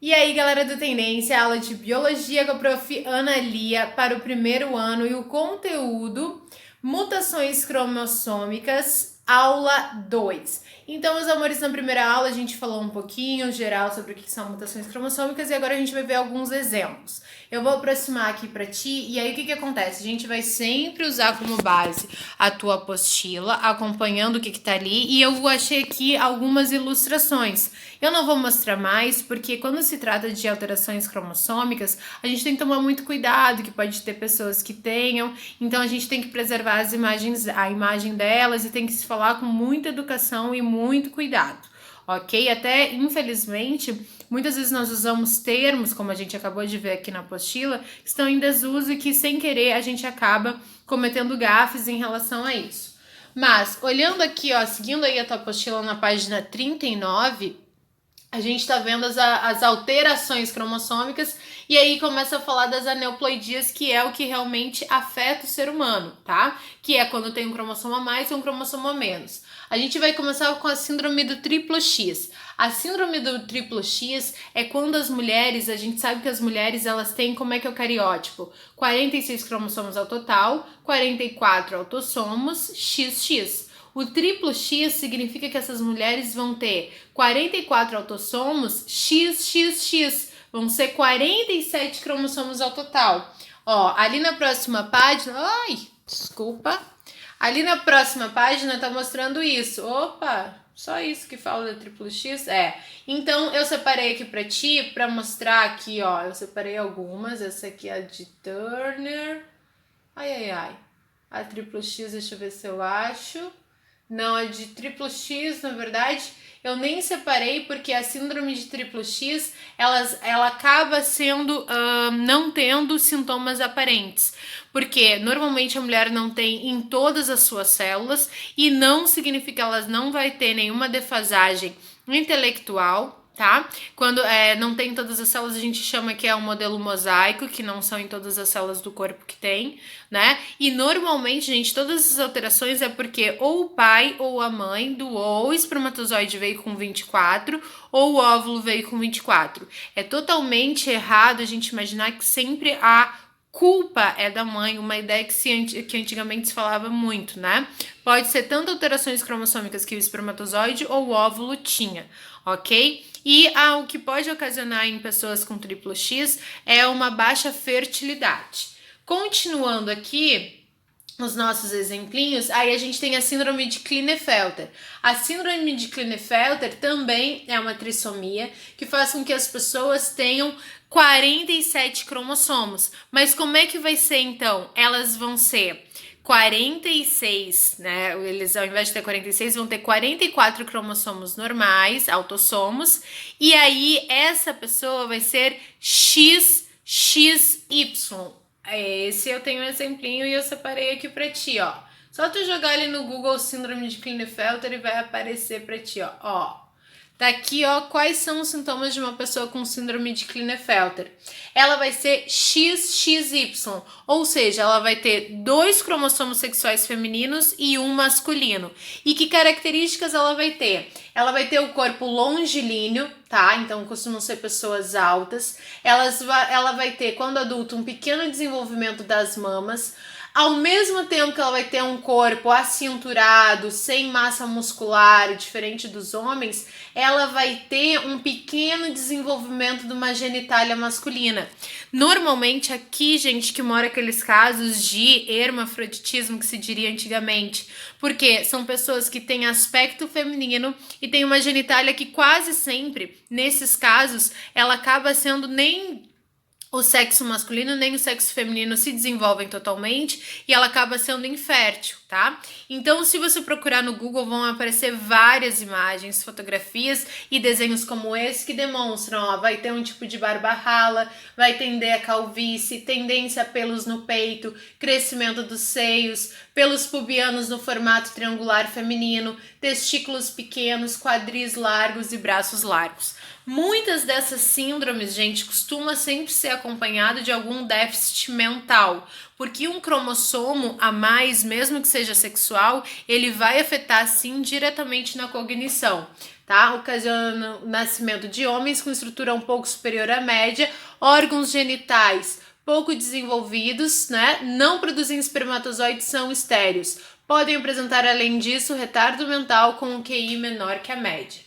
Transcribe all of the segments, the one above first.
E aí, galera do Tendência, aula de Biologia com a Prof. Ana Lia para o primeiro ano e o conteúdo Mutações cromossômicas, aula 2. Então, meus amores, na primeira aula a gente falou um pouquinho geral sobre o que são mutações cromossômicas e agora a gente vai ver alguns exemplos. Eu vou aproximar aqui para ti e aí o que acontece? A gente vai sempre usar como base a tua apostila, acompanhando o que tá ali, e eu achei aqui algumas ilustrações. Eu não vou mostrar mais porque quando se trata de alterações cromossômicas, a gente tem que tomar muito cuidado, que pode ter pessoas que tenham, então a gente tem que preservar as imagens, a imagem delas e tem que se falar com muita educação e muito cuidado. Ok? Até, infelizmente, muitas vezes nós usamos termos, como a gente acabou de ver aqui na apostila, que estão em desuso e que, sem querer, a gente acaba cometendo gafes em relação a isso. Mas, olhando aqui, ó, seguindo aí a tua apostila na página 39, a gente tá vendo as alterações cromossômicas e aí começa a falar das aneuploidias, que é o que realmente afeta o ser humano, tá? Que é quando tem um cromossomo a mais e um cromossomo a menos. A gente vai começar com a síndrome do triplo X. A síndrome do triplo X é quando as mulheres, a gente sabe que as mulheres elas têm, como é que é o cariótipo? 46 cromossomos ao total, 44 autossomos, XX. O triplo X significa que essas mulheres vão ter 44 autossomos XXX, vão ser 47 cromossomos ao total. Ó, ali na próxima página, ali na próxima página tá mostrando isso. Opa, só isso que fala da triplo X? Então eu separei aqui pra ti, pra mostrar aqui, ó, eu separei algumas, essa aqui é a de Turner, a triplo X, deixa eu ver se eu acho. Não, a de triplo X, na verdade, eu nem separei porque a síndrome de triplo X, ela acaba sendo, não tendo sintomas aparentes. Porque normalmente a mulher não tem em todas as suas células e não significa que ela não vai ter nenhuma defasagem intelectual, tá? Quando não tem em todas as células, a gente chama que é um modelo mosaico, que não são em todas as células do corpo que tem, né? E normalmente, gente, todas essas alterações é porque ou o pai ou a mãe doou, o espermatozoide veio com 24 ou o óvulo veio com 24. É totalmente errado a gente imaginar que sempre a culpa é da mãe, uma ideia que antigamente se falava muito, né? Pode ser tanto alterações cromossômicas que o espermatozoide ou o óvulo tinha, ok? E o que pode ocasionar em pessoas com triplo X é uma baixa fertilidade. Continuando aqui, os nossos exemplinhos, aí a gente tem a síndrome de Klinefelter. A síndrome de Klinefelter também é uma trissomia que faz com que as pessoas tenham 47 cromossomos. Mas como é que vai ser então? Elas vão ser 46, né? Eles, ao invés de ter 46, vão ter 44 cromossomos normais, autossomos, e aí essa pessoa vai ser XXY. Esse eu tenho um exemplinho e eu separei aqui pra ti, ó. Só tu jogar ali no Google síndrome de Klinefelter e vai aparecer pra ti, ó. Tá aqui, ó, quais são os sintomas de uma pessoa com síndrome de Klinefelter. Ela vai ser XXY, ou seja, ela vai ter 2 cromossomos sexuais femininos e um masculino. E que características ela vai ter? Ela vai ter o corpo longilíneo, tá? Então costumam ser pessoas altas. Ela vai ter, quando adulto, um pequeno desenvolvimento das mamas. Ao mesmo tempo que ela vai ter um corpo acinturado, sem massa muscular, diferente dos homens, ela vai ter um pequeno desenvolvimento de uma genitália masculina. Normalmente aqui, gente, que mora aqueles casos de hermafroditismo que se diria antigamente, porque são pessoas que têm aspecto feminino e têm uma genitália que quase sempre, nesses casos, ela acaba sendo nem o sexo masculino nem o sexo feminino se desenvolvem totalmente e ela acaba sendo infértil, tá? Então, se você procurar no Google, vão aparecer várias imagens, fotografias e desenhos como esse que demonstram, ó, vai ter um tipo de barba rala, vai tender a calvície, tendência a pelos no peito, crescimento dos seios, pelos pubianos no formato triangular feminino, testículos pequenos, quadris largos e braços largos. Muitas dessas síndromes, gente, costuma sempre ser acompanhado de algum déficit mental, porque um cromossomo a mais, mesmo que seja sexual, ele vai afetar sim diretamente na cognição. tá? Ocasiona o nascimento de homens com estrutura um pouco superior à média, órgãos genitais pouco desenvolvidos, né? Não produzem espermatozoides, são estéreos. Podem apresentar, além disso, retardo mental com um QI menor que a média.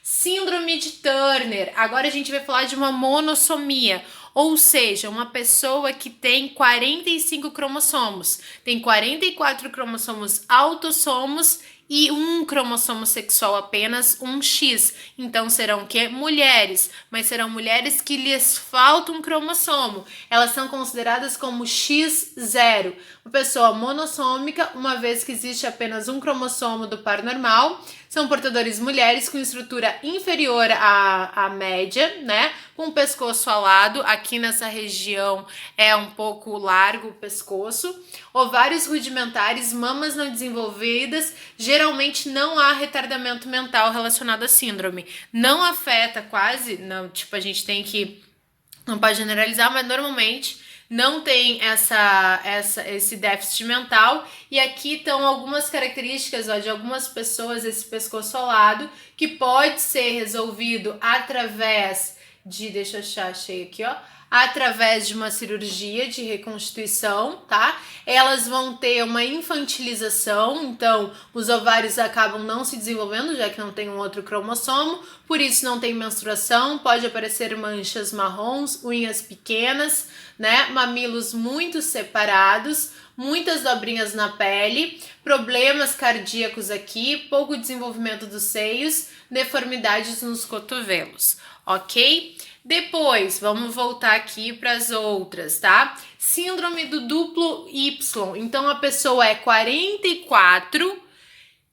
Síndrome de Turner. Agora a gente vai falar de uma monossomia, ou seja, uma pessoa que tem 45 cromossomos, tem 44 cromossomos autossomos e um cromossomo sexual apenas, um X. Então serão o quê? Mulheres, mas serão mulheres que lhes falta um cromossomo. Elas são consideradas como X0. Uma pessoa monossômica, uma vez que existe apenas um cromossomo do par normal. São portadores mulheres com estrutura inferior à média, né? Com o pescoço alado. Aqui nessa região é um pouco largo o pescoço. Ovários rudimentares, mamas não desenvolvidas. Geralmente não há retardamento mental relacionado à síndrome. Não afeta quase, não, tipo, a gente tem que, não pode generalizar, mas normalmente não tem esse déficit mental. E aqui estão algumas características, ó, de algumas pessoas, esse pescoço alado, que pode ser resolvido através de, deixa eu achei aqui, ó, através de uma cirurgia de reconstituição, tá? Elas vão ter uma infantilização, então os ovários acabam não se desenvolvendo, já que não tem um outro cromossomo, por isso não tem menstruação, pode aparecer manchas marrons, unhas pequenas, né? Mamilos muito separados, muitas dobrinhas na pele, problemas cardíacos aqui, pouco desenvolvimento dos seios, deformidades nos cotovelos, ok? Depois, vamos voltar aqui para as outras, tá? Síndrome do duplo Y. Então, a pessoa é 44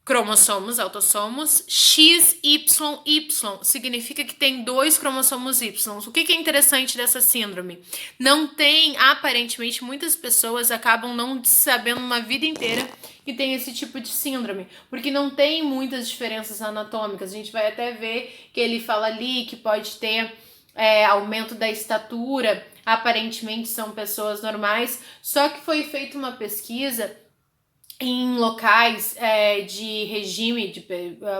cromossomos, autossomos, XYY, significa que tem 2 cromossomos Y. O que é interessante dessa síndrome? Não tem, aparentemente, muitas pessoas acabam não sabendo uma vida inteira que tem esse tipo de síndrome, porque não tem muitas diferenças anatômicas. A gente vai até ver que ele fala ali que pode ter aumento da estatura, aparentemente são pessoas normais, só que foi feita uma pesquisa em locais de regime,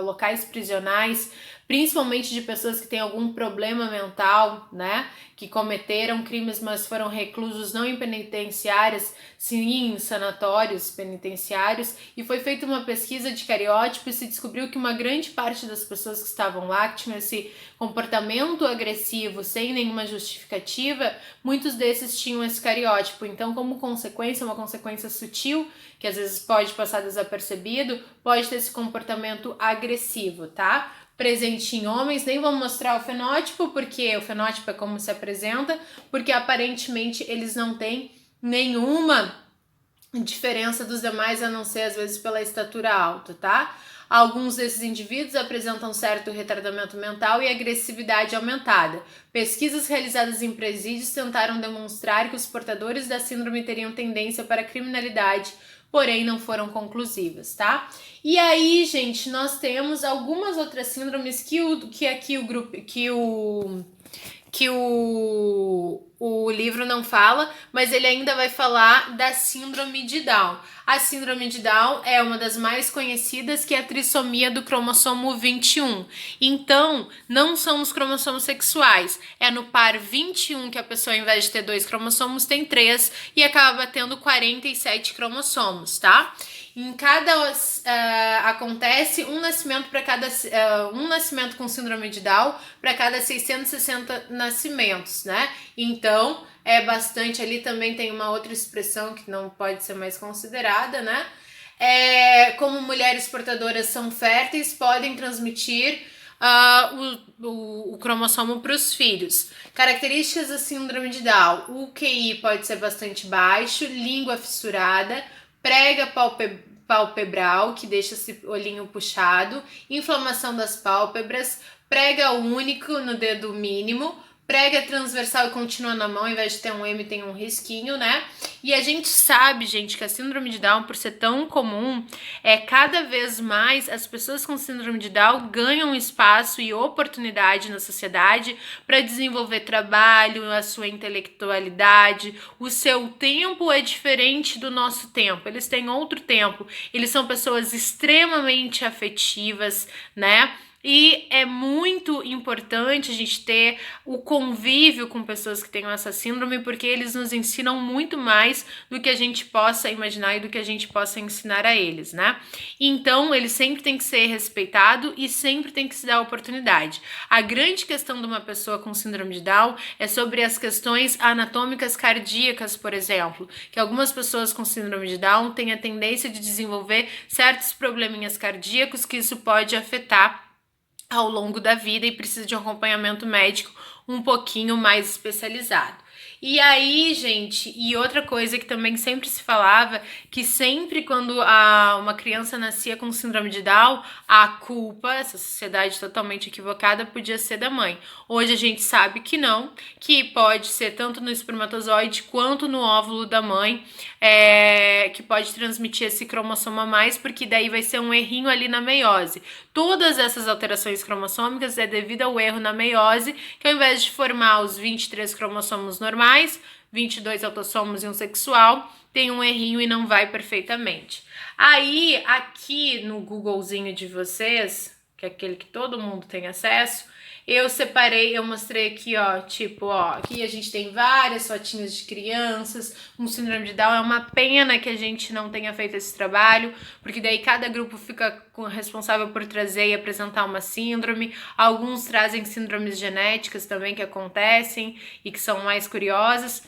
locais prisionais, principalmente de pessoas que têm algum problema mental, né, que cometeram crimes, mas foram reclusos não em penitenciárias, sim em sanatórios penitenciários, e foi feita uma pesquisa de cariótipo e se descobriu que uma grande parte das pessoas que estavam lá, que tinham esse comportamento agressivo sem nenhuma justificativa, muitos desses tinham esse cariótipo. Então, como consequência, uma consequência sutil, que às vezes pode passar desapercebido, pode ter esse comportamento agressivo, tá? Presente em homens, nem vamos mostrar o fenótipo, porque o fenótipo é como se apresenta, porque aparentemente eles não têm nenhuma diferença dos demais, a não ser às vezes pela estatura alta, tá? Alguns desses indivíduos apresentam certo retardamento mental e agressividade aumentada. Pesquisas realizadas em presídios tentaram demonstrar que os portadores da síndrome teriam tendência para a criminalidade, porém não foram conclusivas, tá? E aí, gente, nós temos algumas outras síndromes que aqui o grupo, que o livro não fala, mas ele ainda vai falar da síndrome de Down. A síndrome de Down é uma das mais conhecidas, que é a trissomia do cromossomo 21. Então, não são os cromossomos sexuais, é no par 21 que a pessoa, ao invés de ter 2 cromossomos, tem 3 e acaba tendo 47 cromossomos, tá? Em cada acontece um nascimento para cada um nascimento com síndrome de Down para cada 660 nascimentos, né? Então é bastante. Ali também tem uma outra expressão que não pode ser mais considerada, né? Como mulheres portadoras são férteis, podem transmitir o cromossomo para os filhos. Características da síndrome de Down: o QI pode ser bastante baixo, língua fissurada, prega palpebral, que deixa esse olhinho puxado, inflamação das pálpebras, prega único no dedo mínimo, prega transversal e contínua na mão, ao invés de ter um M, tem um risquinho, né? E a gente sabe, gente, que a síndrome de Down, por ser tão comum, cada vez mais as pessoas com síndrome de Down ganham espaço e oportunidade na sociedade para desenvolver trabalho, a sua intelectualidade. O seu tempo é diferente do nosso tempo, eles têm outro tempo, eles são pessoas extremamente afetivas, né? E é muito importante a gente ter o convívio com pessoas que tenham essa síndrome, porque eles nos ensinam muito mais do que a gente possa imaginar e do que a gente possa ensinar a eles, né? Então, ele sempre tem que ser respeitado e sempre tem que se dar oportunidade. A grande questão de uma pessoa com síndrome de Down é sobre as questões anatômicas cardíacas, por exemplo, que algumas pessoas com síndrome de Down têm a tendência de desenvolver certos probleminhas cardíacos que isso pode afetar ao longo da vida e precisa de um acompanhamento médico um pouquinho mais especializado. E aí, gente, e outra coisa que também sempre se falava, que sempre quando uma criança nascia com síndrome de Down, a culpa, essa sociedade totalmente equivocada, podia ser da mãe. Hoje a gente sabe que não, que pode ser tanto no espermatozoide quanto no óvulo da mãe, que pode transmitir esse cromossomo a mais, porque daí vai ser um errinho ali na meiose. Todas essas alterações cromossômicas é devido ao erro na meiose, que ao invés de formar os 23 cromossomos normais, 22 autossomos e um sexual, tem um errinho e não vai perfeitamente. Aí, aqui no Googlezinho de vocês, que é aquele que todo mundo tem acesso, eu separei, eu mostrei aqui, ó, tipo, ó, aqui a gente tem várias fotinhas de crianças com síndrome de Down. É uma pena que a gente não tenha feito esse trabalho, porque daí cada grupo fica responsável por trazer e apresentar uma síndrome. Alguns trazem síndromes genéticas também que acontecem e que são mais curiosas.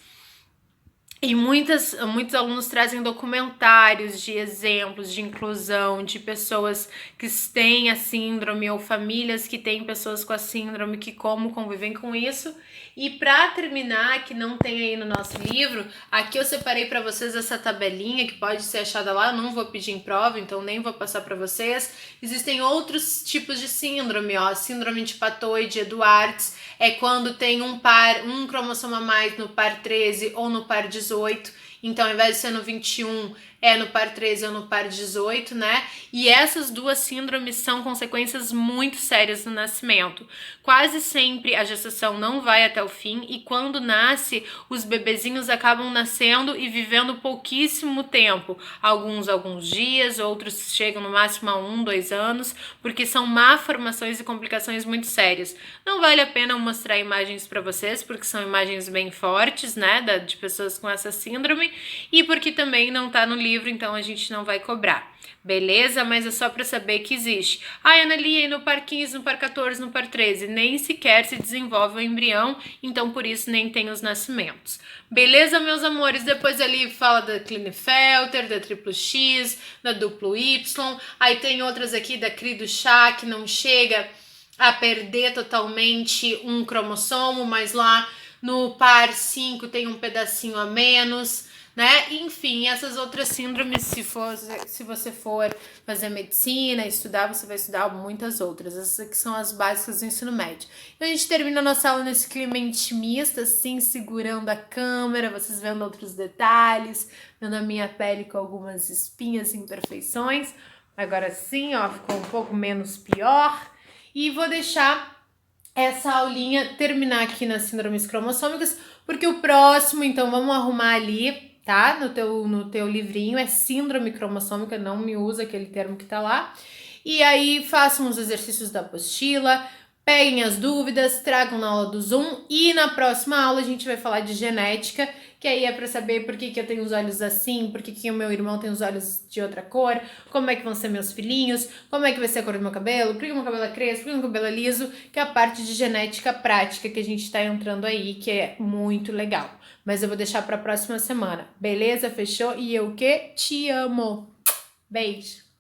E muitos alunos trazem documentários de exemplos de inclusão, de pessoas que têm a síndrome ou famílias que têm pessoas com a síndrome, que como convivem com isso. E para terminar, que não tem aí no nosso livro, aqui eu separei para vocês essa tabelinha que pode ser achada lá, eu não vou pedir em prova, então nem vou passar para vocês. Existem outros tipos de síndrome, ó, síndrome de Patoide Eduardes, é quando tem um cromossomo a mais no par 13 ou no par 18, então ao invés de ser no 21, é no par 13 ou no par 18, né? E essas duas síndromes são consequências muito sérias no nascimento. Quase sempre a gestação não vai até o fim e quando nasce, os bebezinhos acabam nascendo e vivendo pouquíssimo tempo. Alguns dias, outros chegam no máximo a 1, 2 anos, porque são malformações e complicações muito sérias. Não vale a pena mostrar imagens para vocês, porque são imagens bem fortes, né, de pessoas com essa síndrome, e porque também não tá no livro, então a gente não vai cobrar. Beleza? Mas é só para saber que existe. Analia, no par 15, no par 14, no par 13, nem sequer se desenvolve o embrião, então por isso nem tem os nascimentos. Beleza, meus amores? Depois ali fala da Klinefelter, da triplo X, da duplo Y, aí tem outras aqui da Cri do chá, que não chega a perder totalmente um cromossomo, mas lá no par 5 tem um pedacinho a menos, né? Enfim, essas outras síndromes, se você for fazer medicina, estudar, você vai estudar muitas outras. Essas aqui são as básicas do ensino médio. Então a gente termina a nossa aula nesse clima intimista, assim, segurando a câmera, vocês vendo outros detalhes, vendo a minha pele com algumas espinhas e imperfeições. Agora sim, ó, ficou um pouco menos pior. E vou deixar essa aulinha terminar aqui nas síndromes cromossômicas, porque o próximo, então, vamos arrumar ali, tá? No teu livrinho, é síndrome cromossômica, não me usa aquele termo que tá lá. E aí, façam os exercícios da apostila, peguem as dúvidas, tragam na aula do Zoom e na próxima aula a gente vai falar de genética, que aí é para saber por que eu tenho os olhos assim, por que o meu irmão tem os olhos de outra cor, como é que vão ser meus filhinhos, como é que vai ser a cor do meu cabelo, por que o meu cabelo é crespo, por que o meu cabelo é liso, que é a parte de genética prática que a gente tá entrando aí, que é muito legal. Mas eu vou deixar para a próxima semana, beleza? Fechou? E eu que te amo. Beijo!